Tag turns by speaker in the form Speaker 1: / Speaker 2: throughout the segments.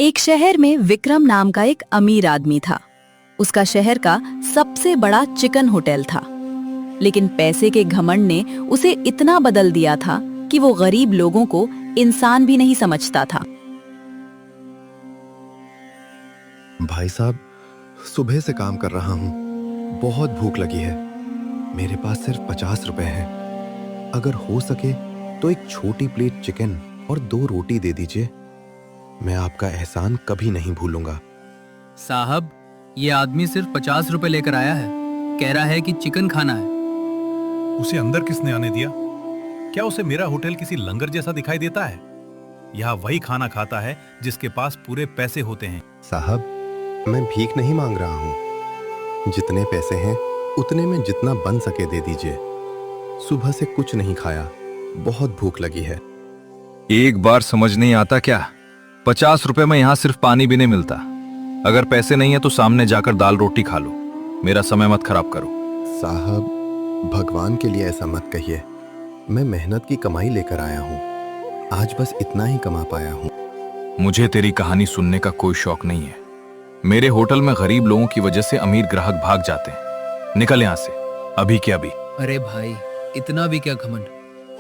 Speaker 1: एक शहर में विक्रम नाम का एक अमीर आदमी था। उसका शहर का सबसे बड़ा चिकन होटल था, लेकिन पैसे के घमंड ने उसे इतना बदल दिया था कि वो गरीब लोगों को इंसान भी नहीं समझता था।
Speaker 2: भाई साहब, सुबह से काम कर रहा हूँ, बहुत भूख लगी है। मेरे पास सिर्फ 50 रुपए हैं। अगर हो सके तो एक छोटी प्लेट चिकन और 2 रोटी दे दीजिए। मैं आपका एहसान कभी नहीं भूलूंगा।
Speaker 3: साहब, ये आदमी सिर्फ 50 रुपए लेकर आया है। कह रहा है कि चिकन खाना है।
Speaker 4: उसे अंदर किसने आने दिया? क्या उसे मेरा होटल किसी लंगर जैसा दिखाई देता है? यहाँ वही खाना खाता है जिसके पास पूरे पैसे होते हैं।
Speaker 2: साहब, मैं भीख नहीं मांग रहा हूँ। जितने पैसे हैं उतने में जितना बन सके दे दीजिए। सुबह से कुछ नहीं खाया, बहुत भूख लगी है।
Speaker 5: एक बार समझ नहीं आता क्या? 50 रुपए में यहाँ सिर्फ पानी भी नहीं मिलता। अगर पैसे नहीं है तो सामने जाकर दाल रोटी खा लो। मेरा समय मत खराब करो।
Speaker 2: साहब, भगवान के लिए ऐसा मत कहिए। मैं मेहनत की कमाई लेकर आया हूँ। आज बस इतना ही कमा पाया हूँ।
Speaker 5: मुझे तेरी कहानी सुनने का कोई शौक नहीं है। मेरे होटल में गरीब लोगों की वजह से अमीर ग्राहक भाग जाते हैं। निकल यहाँ से, अभी के अभी।
Speaker 3: अरे भाई, इतना भी क्या घमंड?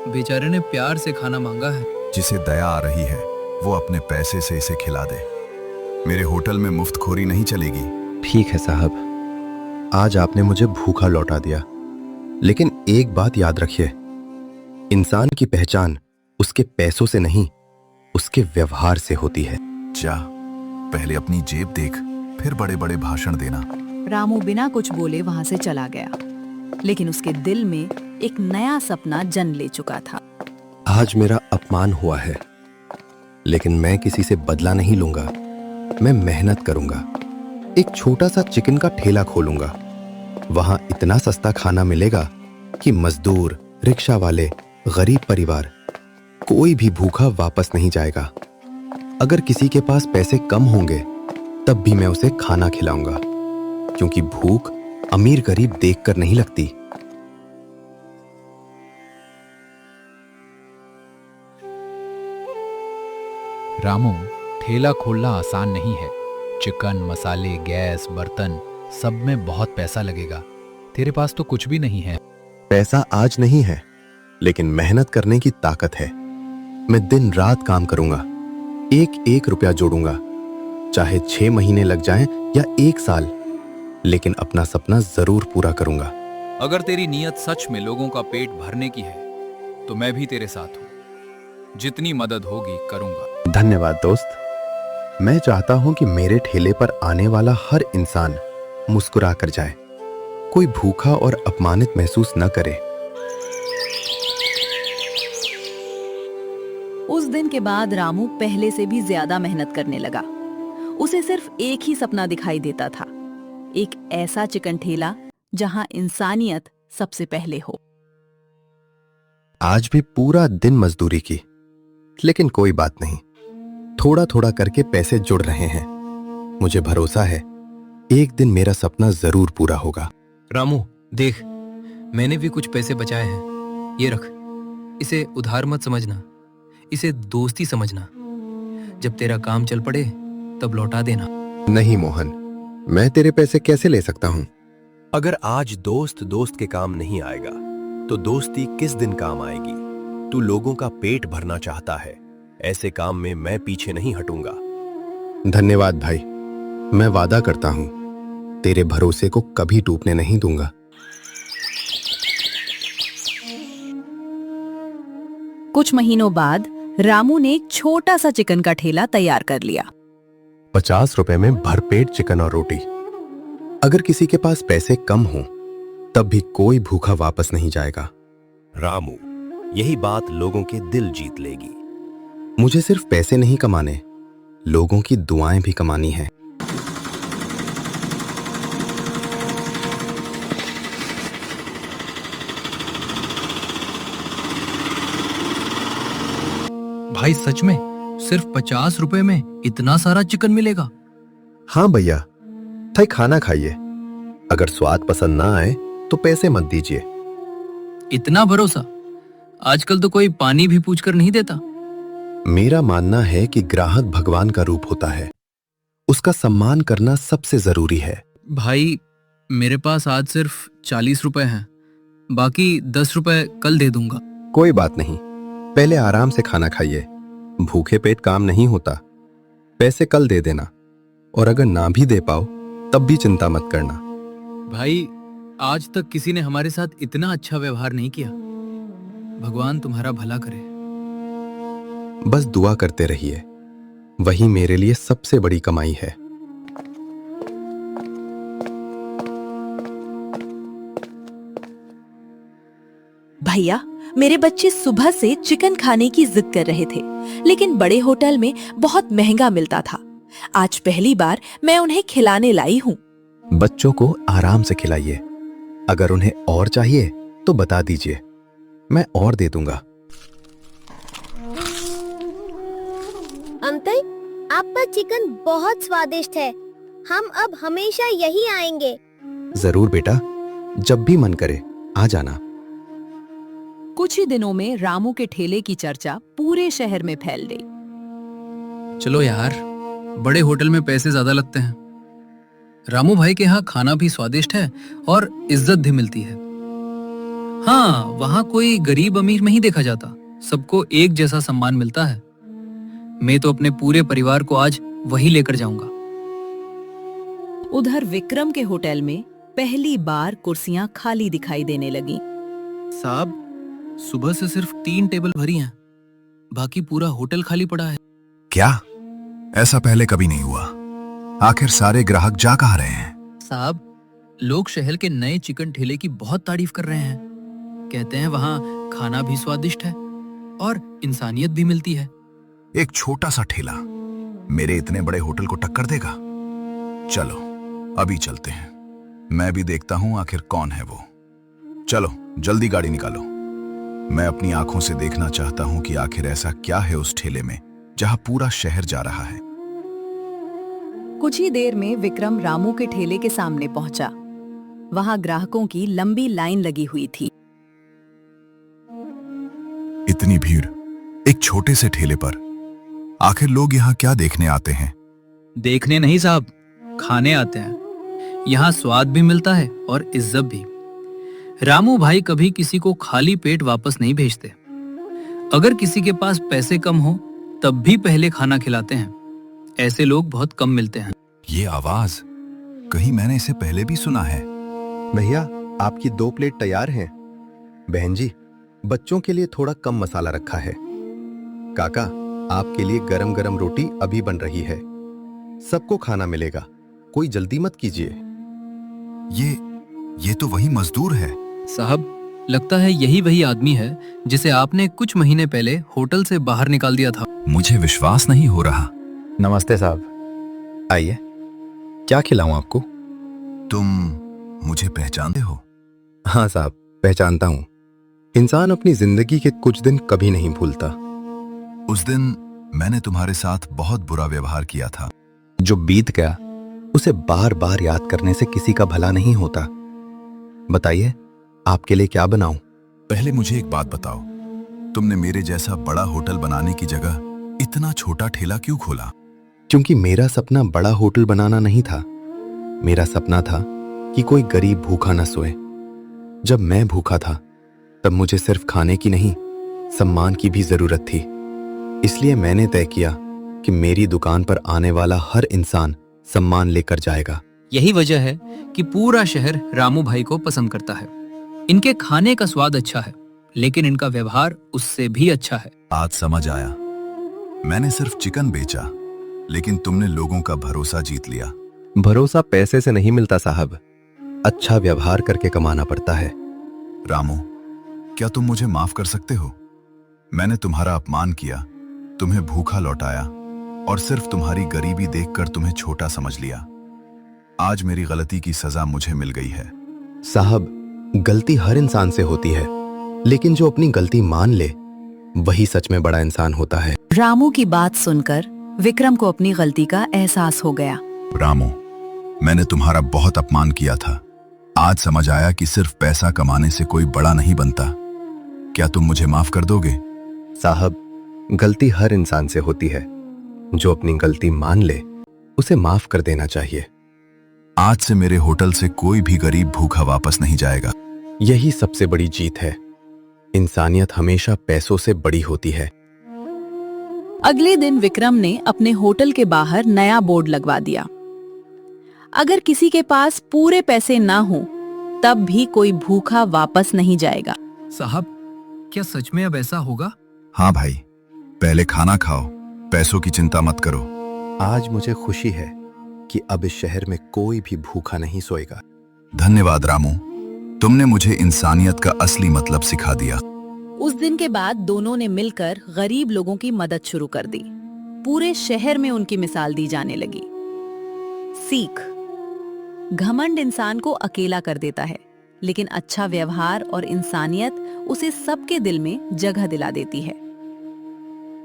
Speaker 3: बेचारे ने प्यार से खाना मांगा है।
Speaker 6: जिसे दया आ रही है वो अपने पैसे से इसे खिला दे। मेरे होटल में मुफ्तखोरी नहीं चलेगी।
Speaker 2: ठीक है साहब, आज आपने मुझे भूखा लौटा दिया, लेकिन एक बात याद रखिए, इंसान की पहचान उसके पैसों से नहीं, उसके व्यवहार से होती है।
Speaker 6: जा, पहले अपनी जेब देख, फिर बड़े बड़े भाषण देना।
Speaker 1: रामू बिना कुछ बोले वहां से चला गया, लेकिन उसके दिल में एक नया सपना जन्म ले चुका था।
Speaker 2: आज मेरा अपमान हुआ है, लेकिन मैं किसी से बदला नहीं लूंगा। मैं मेहनत करूंगा, एक छोटा सा चिकन का ठेला खोलूंगा। वहां इतना सस्ता खाना मिलेगा कि मजदूर, रिक्शा वाले, गरीब परिवार, कोई भी भूखा वापस नहीं जाएगा। अगर किसी के पास पैसे कम होंगे तब भी मैं उसे खाना खिलाऊंगा, क्योंकि भूख अमीर गरीब देखकर नहीं लगती।
Speaker 7: रामू, ठेला खोलना आसान नहीं है। चिकन, मसाले, गैस, बर्तन, सब में बहुत पैसा लगेगा। तेरे पास तो कुछ भी नहीं है।
Speaker 2: पैसा आज नहीं है, लेकिन मेहनत करने की ताकत है। मैं दिन रात काम करूंगा, एक एक रुपया जोड़ूंगा, चाहे 6 महीने लग जाएं या 1 साल, लेकिन अपना सपना जरूर पूरा करूंगा।
Speaker 5: अगर तेरी नीयत सच में लोगों का पेट भरने की है तो मैं भी तेरे साथ हूँ। जितनी मदद होगी करूंगा।
Speaker 2: धन्यवाद दोस्त। मैं चाहता हूं कि मेरे ठेले पर आने वाला हर इंसान मुस्कुरा कर जाए, कोई भूखा और अपमानित महसूस न करे।
Speaker 1: उस दिन के बाद रामू पहले से भी ज्यादा मेहनत करने लगा। उसे सिर्फ एक ही सपना दिखाई देता था, एक ऐसा चिकन ठेला जहां इंसानियत सबसे पहले हो।
Speaker 2: आज भी पूरा दिन मजदूरी की, लेकिन कोई बात नहीं, थोड़ा थोड़ा करके पैसे जुड़ रहे हैं। मुझे भरोसा है एक दिन मेरा सपना जरूर पूरा होगा।
Speaker 3: रामू, देख, मैंने भी कुछ पैसे बचाए हैं। ये रख। इसे उधार मत समझना, इसे दोस्ती समझना। जब तेरा काम चल पड़े तब लौटा देना।
Speaker 2: नहीं मोहन, मैं तेरे पैसे कैसे ले सकता हूं?
Speaker 8: अगर आज दोस्त दोस्त के काम नहीं आएगा तो दोस्ती किस दिन काम आएगी? तू लोगों का पेट भरना चाहता है, ऐसे काम में मैं पीछे नहीं हटूंगा।
Speaker 2: धन्यवाद भाई, मैं वादा करता हूं तेरे भरोसे को कभी टूटने नहीं दूंगा।
Speaker 1: कुछ महीनों बाद रामू ने एक छोटा सा चिकन का ठेला तैयार कर लिया।
Speaker 2: 50 रुपए में भरपेट चिकन और रोटी। अगर किसी के पास पैसे कम हों तब भी कोई भूखा वापस नहीं जाएगा।
Speaker 8: रामू, यही बात लोगों के दिल जीत लेगी।
Speaker 2: मुझे सिर्फ पैसे नहीं कमाने, लोगों की दुआएं भी कमानी है।
Speaker 3: भाई, सच में सिर्फ 50 रुपए में इतना सारा चिकन मिलेगा?
Speaker 2: हाँ भैया, थाई खाना खाइए। अगर स्वाद पसंद ना आए तो पैसे मत दीजिए।
Speaker 3: इतना भरोसा? आजकल तो कोई पानी भी पूछकर नहीं देता।
Speaker 2: मेरा मानना है कि ग्राहक भगवान का रूप होता है। उसका सम्मान करना सबसे जरूरी है।
Speaker 3: भाई, मेरे पास आज सिर्फ 40 रुपए हैं, बाकी 10 रुपए कल दे दूंगा।
Speaker 2: कोई बात नहीं, पहले आराम से खाना खाइए। भूखे पेट काम नहीं होता। पैसे कल दे देना, और अगर ना भी दे पाओ तब भी चिंता मत करना।
Speaker 3: भाई, आज तक किसी ने हमारे साथ इतना अच्छा व्यवहार नहीं किया। भगवान तुम्हारा भला करे।
Speaker 2: बस दुआ करते रहिए, वही मेरे लिए सबसे बड़ी कमाई है।
Speaker 1: भैया, मेरे बच्चे सुबह से चिकन खाने की जिद कर रहे थे, लेकिन बड़े होटल में बहुत महंगा मिलता था। आज पहली बार मैं उन्हें खिलाने लाई हूँ।
Speaker 2: बच्चों को आराम से खिलाइए। अगर उन्हें और चाहिए तो बता दीजिए, मैं और दे दूंगा।
Speaker 9: अंकल, आपका चिकन बहुत स्वादिष्ट है। हम अब हमेशा यही आएंगे।
Speaker 2: जरूर बेटा, जब भी मन करे आ जाना।
Speaker 1: कुछ ही दिनों में रामू के ठेले की चर्चा पूरे शहर में फैल गई।
Speaker 3: चलो यार, बड़े होटल में पैसे ज्यादा लगते हैं। रामू भाई के यहाँ खाना भी स्वादिष्ट है और इज्जत भी मिलती है। हाँ, वहाँ कोई गरीब अमीर नहीं देखा जाता, सबको एक जैसा सम्मान मिलता है। मैं तो अपने पूरे परिवार को आज वही लेकर जाऊंगा।
Speaker 1: उधर विक्रम के होटल में पहली बार कुर्सियां खाली दिखाई देने लगीं।
Speaker 3: साहब, सुबह से सिर्फ 3 टेबल भरी हैं, बाकी पूरा होटल खाली पड़ा है।
Speaker 6: क्या? ऐसा पहले कभी नहीं हुआ। आखिर सारे ग्राहक जा कहाँ रहे हैं?
Speaker 3: साहब, लोग शहर के नए चिकन ठेले की बहुत तारीफ कर रहे हैं। कहते हैं वहाँ खाना भी स्वादिष्ट है और इंसानियत भी मिलती है।
Speaker 6: एक छोटा सा ठेला मेरे इतने बड़े होटल को टक्कर देगा? चलो अभी चलते हैं, मैं भी देखता हूं आखिर कौन है वो। चलो जल्दी गाड़ी निकालो। मैं अपनी आंखों से देखना चाहता हूं कि आखिर ऐसा क्या है उस ठेले में जहां पूरा शहर जा रहा है।
Speaker 1: कुछ ही देर में विक्रम रामू के ठेले के सामने पहुंचा। वहां ग्राहकों की लंबी लाइन लगी हुई थी।
Speaker 6: इतनी भीड़ एक छोटे से ठेले पर, आखिर लोग यहाँ क्या देखने आते हैं?
Speaker 3: देखने नहीं साहब, खाने आते हैं। यहाँ स्वाद भी मिलता है और इज्जत भी। रामू भाई कभी किसी को खाली पेट वापस नहीं भेजते। अगर किसी के पास पैसे कम हो तब भी पहले खाना खिलाते हैं। ऐसे लोग बहुत कम मिलते हैं।
Speaker 6: ये आवाज कहीं मैंने इसे पहले भी सुना है।
Speaker 2: भैया, आपकी 2 प्लेट तैयार हैं। बहन जी, बच्चों के लिए थोड़ा कम मसाला रखा है। काका, आपके लिए गरम गरम रोटी अभी बन रही है। सबको खाना मिलेगा, कोई जल्दी मत कीजिए।
Speaker 6: ये तो वही मजदूर है।
Speaker 3: साहब, लगता है यही वही आदमी है जिसे आपने कुछ महीने पहले होटल से बाहर निकाल दिया था।
Speaker 6: मुझे विश्वास नहीं हो रहा।
Speaker 2: नमस्ते साहब, आइए, क्या खिलाऊं आपको?
Speaker 6: तुम मुझे पहचानते हो?
Speaker 2: हाँ साहब, पहचानता हूं। इंसान अपनी जिंदगी के कुछ दिन कभी नहीं भूलता।
Speaker 6: उस दिन मैंने तुम्हारे साथ बहुत बुरा व्यवहार किया था।
Speaker 2: जो बीत गया उसे बार बार याद करने से किसी का भला नहीं होता। बताइए, आपके लिए क्या बनाऊं?
Speaker 6: पहले मुझे एक बात बताओ, तुमने मेरे जैसा बड़ा होटल बनाने की जगह इतना छोटा ठेला क्यों खोला?
Speaker 2: क्योंकि मेरा सपना बड़ा होटल बनाना नहीं था। मेरा सपना था कि कोई गरीब भूखा न सोए। जब मैं भूखा था तब मुझे सिर्फ खाने की नहीं, सम्मान की भी जरूरत थी। इसलिए मैंने तय किया कि मेरी दुकान पर आने वाला हर इंसान सम्मान लेकर जाएगा।
Speaker 3: यही वजह है कि पूरा शहर रामू भाई को पसंद करता है। इनके खाने का स्वाद अच्छा है, लेकिन इनका व्यवहार उससे भी अच्छा है।
Speaker 6: आज समझ आया, मैंने सिर्फ चिकन बेचा, लेकिन तुमने लोगों का भरोसा जीत लिया।
Speaker 2: भरोसा पैसे से नहीं मिलता साहब, अच्छा व्यवहार करके कमाना पड़ता है।
Speaker 6: रामू, क्या तुम मुझे माफ कर सकते हो? मैंने तुम्हारा अपमान किया, तुम्हें भूखा लौटाया और सिर्फ तुम्हारी गरीबी देखकर तुम्हें छोटा समझ लिया। आज मेरी गलती की सजा मुझे मिल गई है।
Speaker 2: साहब, गलती हर इंसान से होती है, लेकिन जो अपनी गलती मान ले वही सच में बड़ा इंसान होता है।
Speaker 1: रामू की बात सुनकर विक्रम को अपनी गलती का एहसास हो गया।
Speaker 6: रामू, मैंने तुम्हारा बहुत अपमान किया था। आज समझ आया कि सिर्फ पैसा कमाने से कोई बड़ा नहीं बनता। क्या तुम मुझे माफ कर दोगे?
Speaker 2: साहब, गलती हर इंसान से होती है। जो अपनी गलती मान ले उसे माफ कर देना चाहिए।
Speaker 6: आज से मेरे होटल से कोई भी गरीब भूखा वापस नहीं जाएगा।
Speaker 2: यही सबसे बड़ी जीत है। इंसानियत हमेशा पैसों से बड़ी होती है।
Speaker 1: अगले दिन विक्रम ने अपने होटल के बाहर नया बोर्ड लगवा दिया। अगर किसी के पास पूरे पैसे ना हो तब भी कोई भूखा वापस नहीं जाएगा।
Speaker 3: साहब, क्या सच में अब ऐसा होगा?
Speaker 6: हाँ भाई, पहले खाना खाओ, पैसों की चिंता मत करो।
Speaker 2: आज मुझे खुशी है कि अब इस शहर में कोई भी भूखा नहीं सोएगा।
Speaker 6: धन्यवाद रामू, तुमने मुझे इंसानियत का असली मतलब सिखा दिया।
Speaker 1: उस दिन के बाद दोनों ने मिलकर गरीब लोगों की मदद शुरू कर दी। पूरे शहर में उनकी मिसाल दी जाने लगी। सीख: घमंड इंसान को अकेला कर देता है, लेकिन अच्छा व्यवहार और इंसानियत उसे सबके दिल में जगह दिला देती है।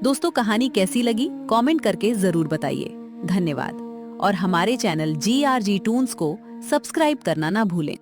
Speaker 1: दोस्तों, कहानी कैसी लगी कमेंट करके जरूर बताइए। धन्यवाद। और हमारे चैनल GRG टून्स को सब्सक्राइब करना ना भूलें।